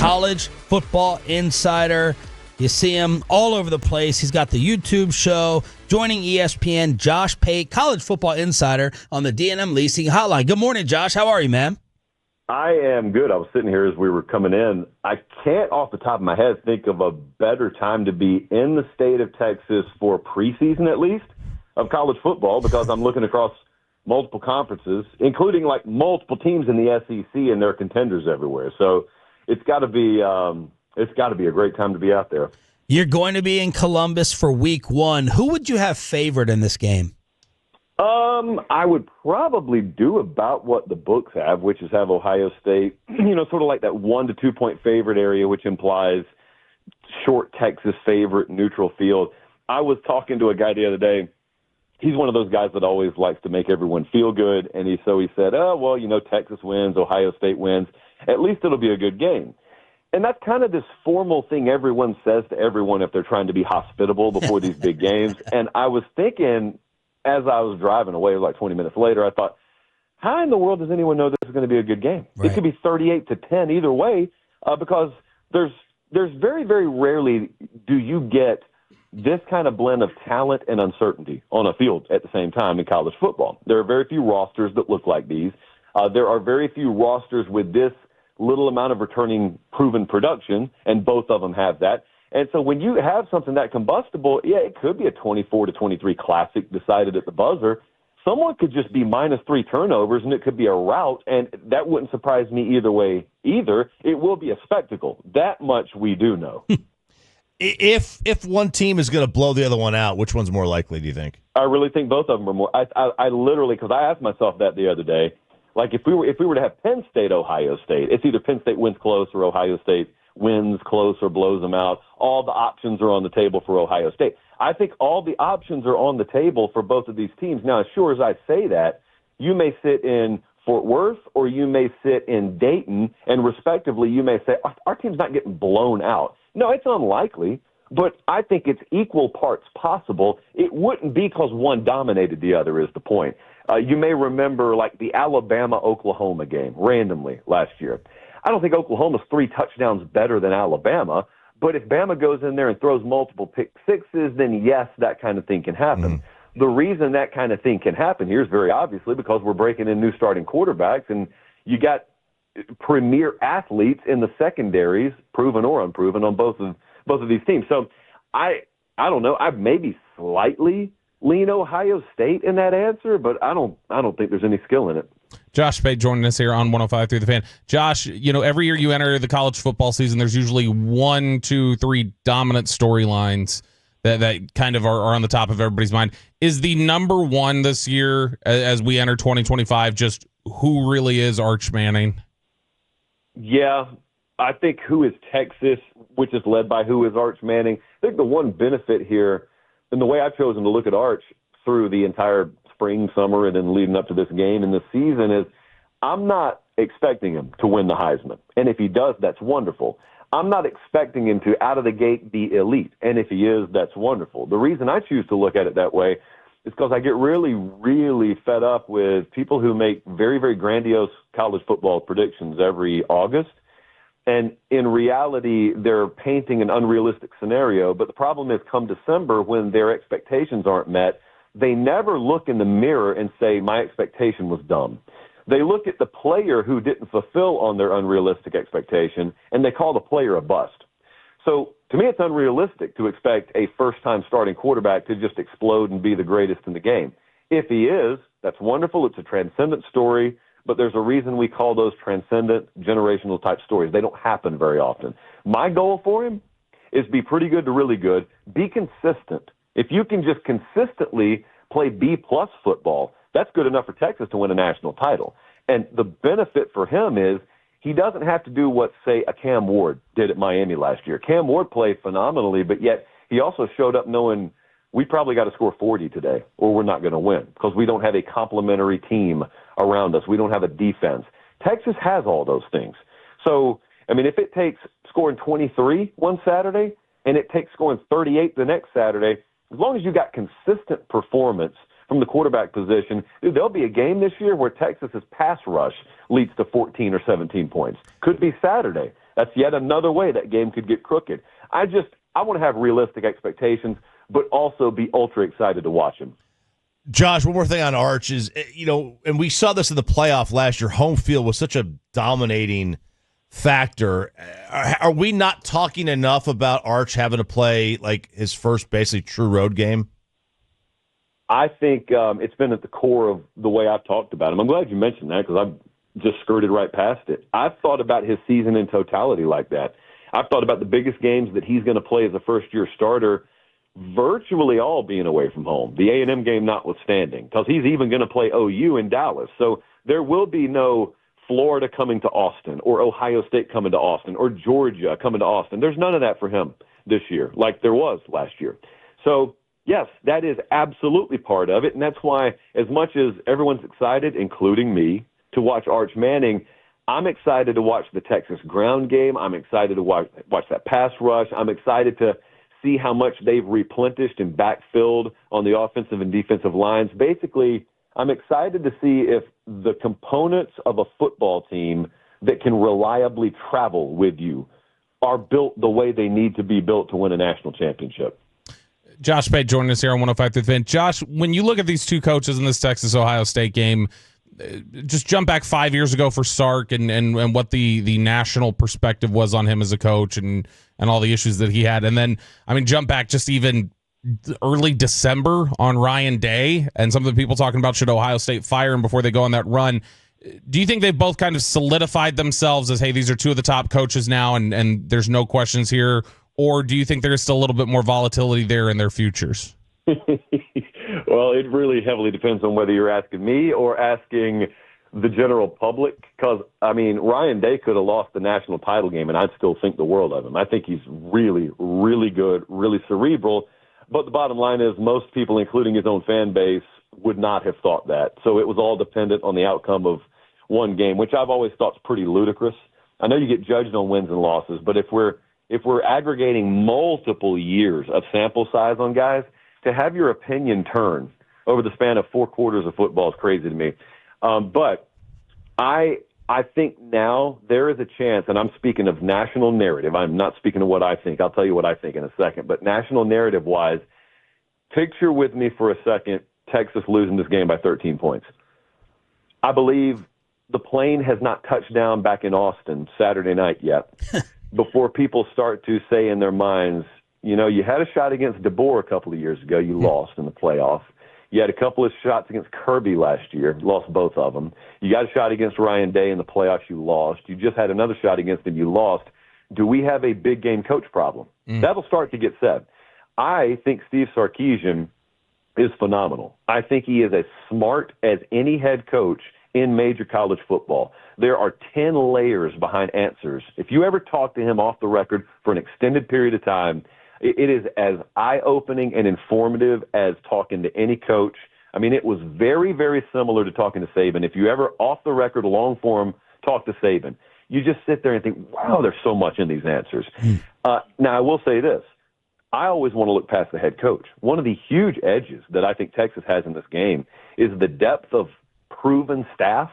College Football Insider. You see him all over the place. He's got the YouTube show. Joining ESPN, Josh Pate, College Football Insider on the D&M Leasing Hotline. Good morning, Josh. How are you, man? I am good. I was sitting here as we were coming in. I can't, off the top of my head, think of a better time to be in the state of Texas for preseason, at least, of college football, because I'm looking across multiple conferences, including like multiple teams in the SEC, and there are contenders everywhere. So it's got to be a great time to be out there. You're going to be in Columbus for week 1. Who would you have favored in this game? I would probably do about what the books have, which is have Ohio State, sort of like that 1 to 2 point favorite area, which implies short Texas favorite, neutral field. I was talking to a guy the other day. He's one of those guys that always likes to make everyone feel good. And he said, Texas wins, Ohio State wins. At least it'll be a good game. And that's kind of this formal thing everyone says to everyone if they're trying to be hospitable before these big games. And I was thinking, as I was driving away, like 20 minutes later, I thought, how in the world does anyone know this is going to be a good game? Right. It could be 38-10 either way, because there's very, very rarely do you get this kind of blend of talent and uncertainty on a field at the same time in college football. There are very few rosters that look like these. There are very few rosters with this little amount of returning proven production, and both of them have that. And so when you have something that combustible, it could be a 24-23 classic decided at the buzzer. Someone could just be -3 turnovers, and it could be a rout, and that wouldn't surprise me either way either. It will be a spectacle. That much we do know. If one team is going to blow the other one out, which one's more likely, do you think? I really think both of them are more. I literally, because I asked myself that the other day, like if we were to have Penn State, Ohio State, it's either Penn State wins close or Ohio State wins close or blows them out. All the options are on the table for Ohio State. I think all the options are on the table for both of these teams. Now, as sure as I say that, you may sit in Fort Worth or you may sit in Dayton, and respectively, you may say, our team's not getting blown out. No, it's unlikely, but I think it's equal parts possible. It wouldn't be because one dominated the other is the point. You may remember like the Alabama-Oklahoma game randomly last year. I don't think Oklahoma's 3 touchdowns better than Alabama, but if Bama goes in there and throws multiple pick sixes, then yes, that kind of thing can happen. The reason that kind of thing can happen here is very obviously because we're breaking in new starting quarterbacks, and you got premier athletes in the secondaries, proven or unproven, on both of these teams. So I don't know. I maybe slightly lean Ohio State in that answer, but I don't think there's any skill in it. Josh Pate joining us here on 105 through the Fan. Josh, every year you enter the college football season, there's usually 1, 2, 3 dominant storylines that kind of are on the top of everybody's mind. Is the number one this year, as we enter 2025, just who really is Arch Manning? Yeah, I think who is Texas, which is led by who is Arch Manning. I think the one benefit here, and the way I've chosen to look at Arch through the entire spring, summer, and then leading up to this game and this season, is I'm not expecting him to win the Heisman. And if he does, that's wonderful. I'm not expecting him to, out of the gate, be elite. And if he is, that's wonderful. The reason I choose to look at it that way is because I get really, really fed up with people who make very, very grandiose college football predictions every August. And in reality, they're painting an unrealistic scenario. But the problem is, come December, when their expectations aren't met, they never look in the mirror and say, my expectation was dumb. They look at the player who didn't fulfill on their unrealistic expectation, and they call the player a bust. So to me, it's unrealistic to expect a first-time starting quarterback to just explode and be the greatest in the game. If he is, that's wonderful. It's a transcendent story, but there's a reason we call those transcendent generational type stories. They don't happen very often. My goal for him is be pretty good to really good, be consistent. If you can just consistently play B-plus football, that's good enough for Texas to win a national title. And the benefit for him is he doesn't have to do what, say, a Cam Ward did at Miami last year. Cam Ward played phenomenally, but yet he also showed up knowing we probably got to score 40 today or we're not going to win because we don't have a complementary team around us. We don't have a defense. Texas has all those things. So, I mean, if it takes scoring 23 one Saturday and it takes scoring 38 the next Saturday, as long as you got consistent performance from the quarterback position, dude, there'll be a game this year where Texas's pass rush leads to 14 or 17 points. Could be Saturday. That's yet another way that game could get crooked. I want to have realistic expectations, but also be ultra excited to watch him. Josh, one more thing on Arch is, and we saw this in the playoff last year, home field was such a dominating factor. Are we not talking enough about Arch having to play like his first basically true road game? I think it's been at the core of the way I've talked about him. I'm glad you mentioned that because I've just skirted right past it. I've thought about his season in totality like that. I've thought about the biggest games that he's going to play as a first-year starter virtually all being away from home, the A&M game notwithstanding, because he's even going to play OU in Dallas. So there will be no Florida coming to Austin or Ohio State coming to Austin or Georgia coming to Austin. There's none of that for him this year like there was last year. So, yes, that is absolutely part of it, and that's why as much as everyone's excited, including me, to watch Arch Manning, I'm excited to watch the Texas ground game. I'm excited to watch that pass rush. I'm excited to see how much they've replenished and backfilled on the offensive and defensive lines. Basically, I'm excited to see if the components of a football team that can reliably travel with you are built the way they need to be built to win a national championship. Josh Pate joining us here on 105 through the Fan. Josh, when you look at these two coaches in this Texas-Ohio State game, just jump back 5 years ago for Sark and what the national perspective was on him as a coach and all the issues that he had. And then, jump back just even early December on Ryan Day and some of the people talking about should Ohio State fire him before they go on that run. Do you think they've both kind of solidified themselves as, hey, these are two of the top coaches now and there's no questions here? Or do you think there's still a little bit more volatility there in their futures? Well, it really heavily depends on whether you're asking me or asking the general public. Because, Ryan Day could have lost the national title game, and I'd still think the world of him. I think he's really, really good, really cerebral. But the bottom line is most people, including his own fan base, would not have thought that. So it was all dependent on the outcome of one game, which I've always thought is pretty ludicrous. I know you get judged on wins and losses, but if we're aggregating multiple years of sample size on guys, to have your opinion turn over the span of 4 quarters of football is crazy to me. But I think now there is a chance, and I'm speaking of national narrative. I'm not speaking of what I think. I'll tell you what I think in a second. But national narrative-wise, picture with me for a second Texas losing this game by 13 points. I believe the plane has not touched down back in Austin Saturday night yet before people start to say in their minds, you had a shot against DeBoer a couple of years ago. You lost in the playoff. You had a couple of shots against Kirby last year, lost both of them. You got a shot against Ryan Day in the playoffs, you lost. You just had another shot against him, you lost. Do we have a big game coach problem? That'll start to get said. I think Steve Sarkisian is phenomenal. I think he is as smart as any head coach in major college football. There are 10 layers behind answers. If you ever talk to him off the record for an extended period of time, it is as eye-opening and informative as talking to any coach. It was very, very similar to talking to Saban. If you ever, off the record, long form, talk to Saban, you just sit there and think, wow, there's so much in these answers. Now, I will say this. I always want to look past the head coach. One of the huge edges that I think Texas has in this game is the depth of proven staff.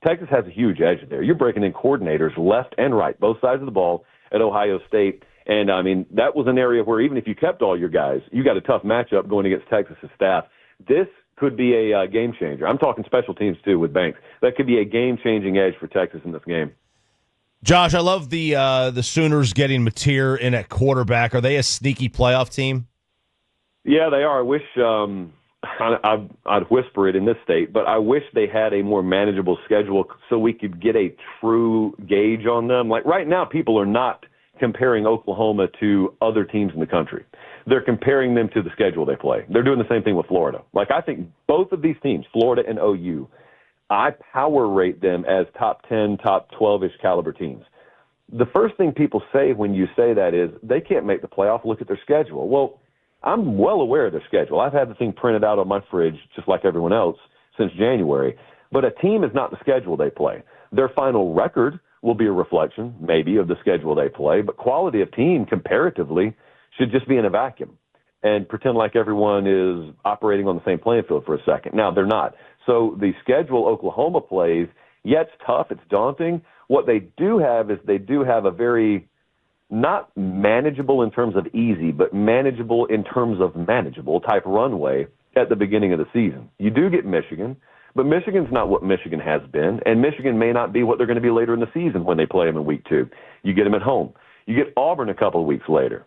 Texas has a huge edge there. You're breaking in coordinators left and right, both sides of the ball at Ohio State. And, that was an area where even if you kept all your guys, you got a tough matchup going against Texas's staff. This could be a game changer. I'm talking special teams, too, with Banks. That could be a game-changing edge for Texas in this game. Josh, I love the Sooners getting Mateer in at quarterback. Are they a sneaky playoff team? Yeah, they are. I wish I'd whisper it in this state, but I wish they had a more manageable schedule so we could get a true gauge on them. Like right now, people are not comparing Oklahoma to other teams in the country. They're comparing them to the schedule they play. They're doing the same thing with Florida. Like I think both of these teams, Florida and OU, I power rate them as top 10, top 12-ish caliber teams. The first thing people say when you say that is they can't make the playoff, look at their schedule. Well, I'm well aware of their schedule. I've had the thing printed out on my fridge just like everyone else since January. But a team is not the schedule they play. Their final record will be a reflection, maybe, of the schedule they play, but quality of team comparatively should just be in a vacuum and pretend like everyone is operating on the same playing field for a second. Now, they're not. So the schedule Oklahoma plays, yeah, it's tough, it's daunting. What they do have is they do have a very, not manageable in terms of easy, but manageable in terms of manageable type runway at the beginning of the season. You do get Michigan, but Michigan's not what Michigan has been, and Michigan may not be what they're going to be later in the season when they play them in week 2. You get them at home. You get Auburn a couple of weeks later.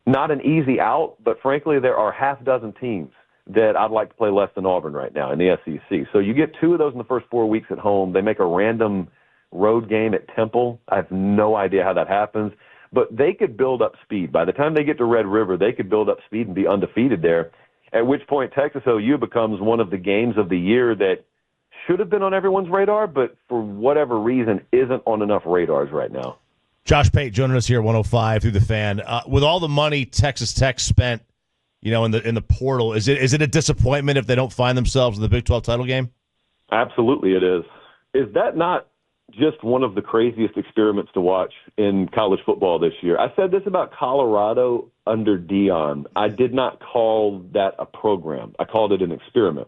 Not an easy out, but frankly, there are half dozen teams that I'd like to play less than Auburn right now in the SEC. So you get 2 of those in the first 4 weeks at home. They make a random road game at Temple. I have no idea how that happens, but they could build up speed. By the time they get to Red River, they could build up speed and be undefeated there, at which point Texas OU becomes one of the games of the year that should have been on everyone's radar, but for whatever reason isn't on enough radars right now. Josh Pate joining us here at 105 through the Fan. With all the money Texas Tech spent, in the portal, is it a disappointment if they don't find themselves in the Big 12 title game? Absolutely it is. Is that not just one of the craziest experiments to watch in college football this year? I said this about Colorado under Dion. I did not call that a program. I called it an experiment.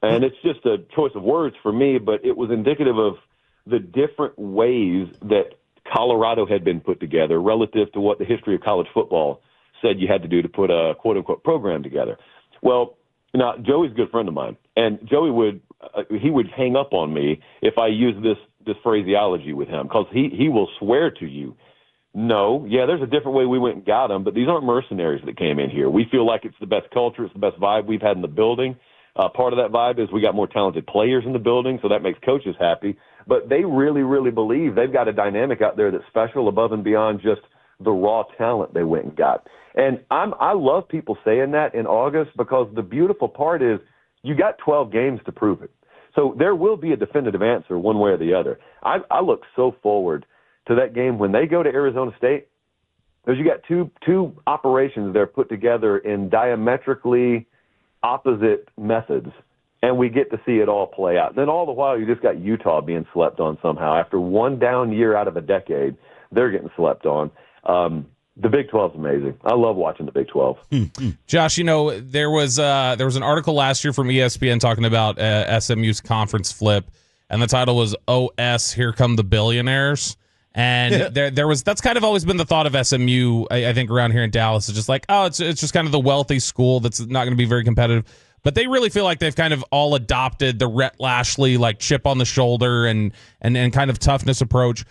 And it's just a choice of words for me, but it was indicative of the different ways that Colorado had been put together relative to what the history of college football said you had to do to put a quote-unquote program together. Well, now, Joey's a good friend of mine, and Joey would hang up on me if I used this phraseology with him, because he will swear to you, no, yeah, there's a different way we went and got them, but these aren't mercenaries that came in here. We feel like it's the best culture, it's the best vibe we've had in the building. Part of that vibe is we got more talented players in the building, so that makes coaches happy. But they really, really believe they've got a dynamic out there that's special above and beyond just the raw talent they went and got. And I love people saying that in August, because the beautiful part is you got 12 games to prove it. So there will be a definitive answer one way or the other. I look so forward to that game when they go to Arizona State, because you got two operations there put together in diametrically opposite methods, and we get to see it all play out. And then all the while, you just got Utah being slept on somehow. After one down year out of a decade, they're getting slept on. The Big 12 is amazing. I love watching the Big 12. Josh, there was an article last year from ESPN talking about SMU's conference flip, and the title was OS, Here Come the Billionaires. And that's kind of always been the thought of SMU, I think, around here in Dallas. It's just like, it's just kind of the wealthy school that's not going to be very competitive. But they really feel like they've kind of all adopted the Rhett Lashley, like, chip on the shoulder and kind of toughness approach.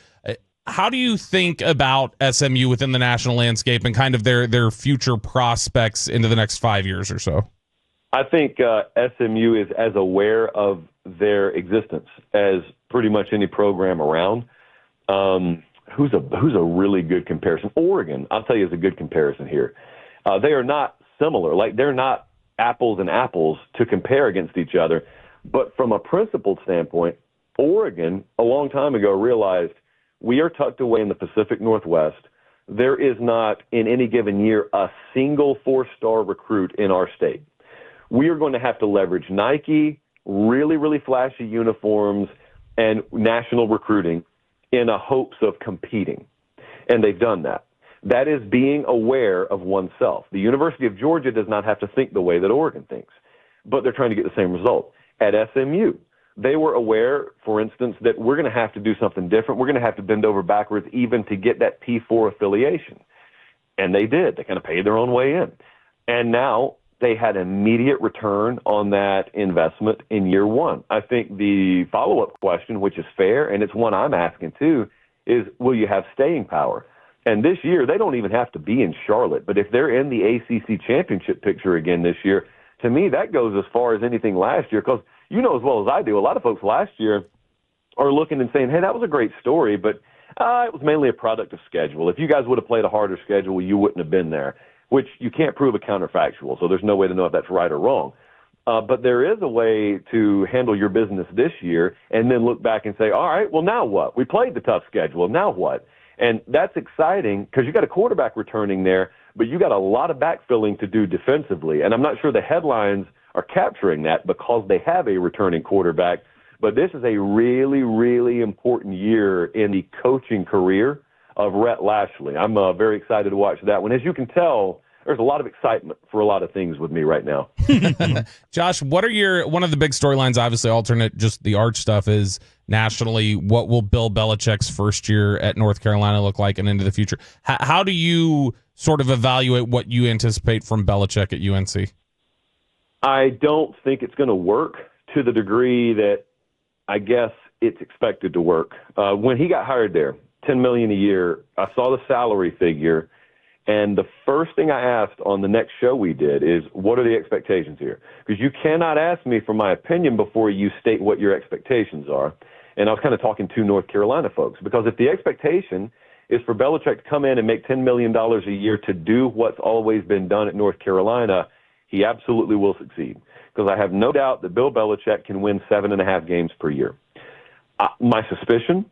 How do you think about SMU within the national landscape and kind of their future prospects into the next 5 years or so? I think SMU is as aware of their existence as pretty much any program around. Who's a really good comparison? Oregon, I'll tell you, is a good comparison here. They are not similar. Like, they're not apples and apples to compare against each other. But from a principled standpoint, Oregon, a long time ago, realized we are tucked away in the Pacific Northwest. There is not, in any given year, a single 4-star recruit in our state. We are going to have to leverage Nike, really, really flashy uniforms, and national recruiting in a hopes of competing. And they've done that. That is being aware of oneself. The University of Georgia does not have to think the way that Oregon thinks, but they're trying to get the same result. At SMU, they were aware, for instance, that we're going to have to do something different. We're going to have to bend over backwards even to get that P4 affiliation. And they did. They kind of paid their own way in. And now they had immediate return on that investment in year one. I think the follow-up question, which is fair, and it's one I'm asking too, is will you have staying power? And this year, they don't even have to be in Charlotte. But if they're in the ACC championship picture again this year, to me, that goes as far as anything last year, because you know as well as I do, a lot of folks last year are looking and saying, hey, that was a great story, but it was mainly a product of schedule. If you guys would have played a harder schedule, you wouldn't have been there, which you can't prove a counterfactual, so there's no way to know if that's right or wrong. But there is a way to handle your business this year and then look back and say, all right, well, now what? We played the tough schedule. Now what? And that's exciting because you got a quarterback returning there, but you got a lot of backfilling to do defensively. And I'm not sure the headlines are capturing that because they have a returning quarterback. But this is a really, really important year in the coaching career of Rhett Lashley. I'm very excited to watch that one. As you can tell, there's a lot of excitement for a lot of things with me right now. Josh, what are one of the big storylines, obviously alternate, just the Arch stuff is nationally, what will Bill Belichick's first year at North Carolina look like and into the future? How do you sort of evaluate what you anticipate from Belichick at UNC? I don't think it's going to work to the degree that I guess it's expected to work. When he got hired there, $10 million a year, I saw the salary figure, and the first thing I asked on the next show we did is, what are the expectations here? Because you cannot ask me for my opinion before you state what your expectations are. And I was kind of talking to North Carolina folks, because if the expectation is for Belichick to come in and make $10 million a year to do what's always been done at North Carolina, he absolutely will succeed. Because I have no doubt that Bill Belichick can win 7.5 games per year. My suspicion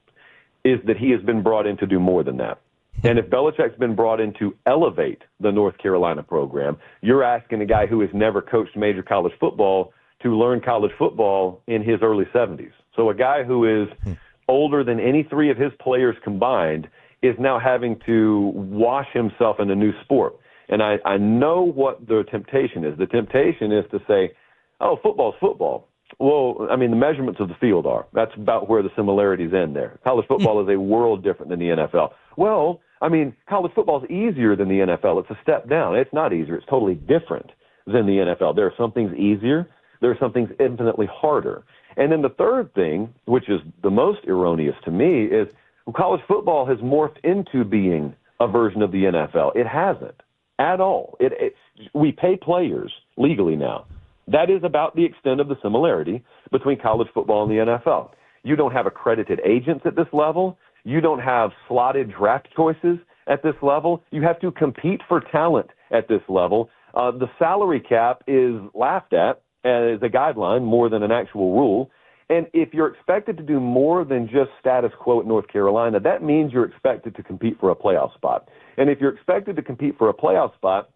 is that he has been brought in to do more than that. And if Belichick's been brought in to elevate the North Carolina program, you're asking a guy who has never coached major college football to learn college football in his early 70s. So a guy who is older than any three of his players combined is now having to wash himself in a new sport. And I know what the temptation is. The temptation is to say, oh, football's football. Well, I mean, the measurements of the field are. That's about where the similarities end there. College football is a world different than the NFL. Well, I mean, college football is easier than the NFL. It's a step down. It's not easier. It's totally different than the NFL. There are some things easier. There are some things infinitely harder. And then the third thing, which is the most erroneous to me, is college football has morphed into being a version of the NFL. It hasn't at all. We pay players legally now. That is about the extent of the similarity between college football and the NFL. You don't have accredited agents at this level. You don't have slotted draft choices at this level. You have to compete for talent at this level. The salary cap is laughed at as a guideline more than an actual rule. And if you're expected to do more than just status quo at North Carolina, that means you're expected to compete for a playoff spot. And if you're expected to compete for a playoff spot,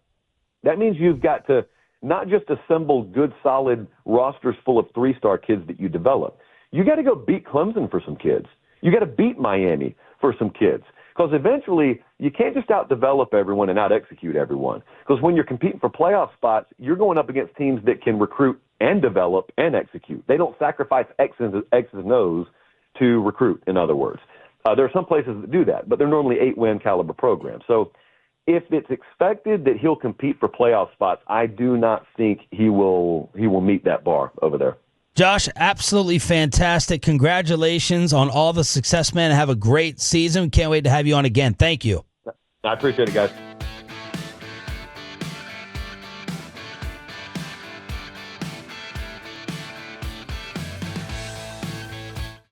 that means you've got to not just assemble good, solid rosters full of three-star kids that you develop. You got to go beat Clemson for some kids. You got to beat Miami for some kids. Because eventually, you can't just out-develop everyone and out-execute everyone. Because when you're competing for playoff spots, you're going up against teams that can recruit and develop and execute. They don't sacrifice X's and O's to recruit, in other words. There are some places that do that, but they're normally 8-win caliber programs. So if it's expected that he'll compete for playoff spots, I do not think he will meet that bar over there. Josh, absolutely fantastic. Congratulations on all the success, man. Have a great season. Can't wait to have you on again. Thank you. I appreciate it, guys.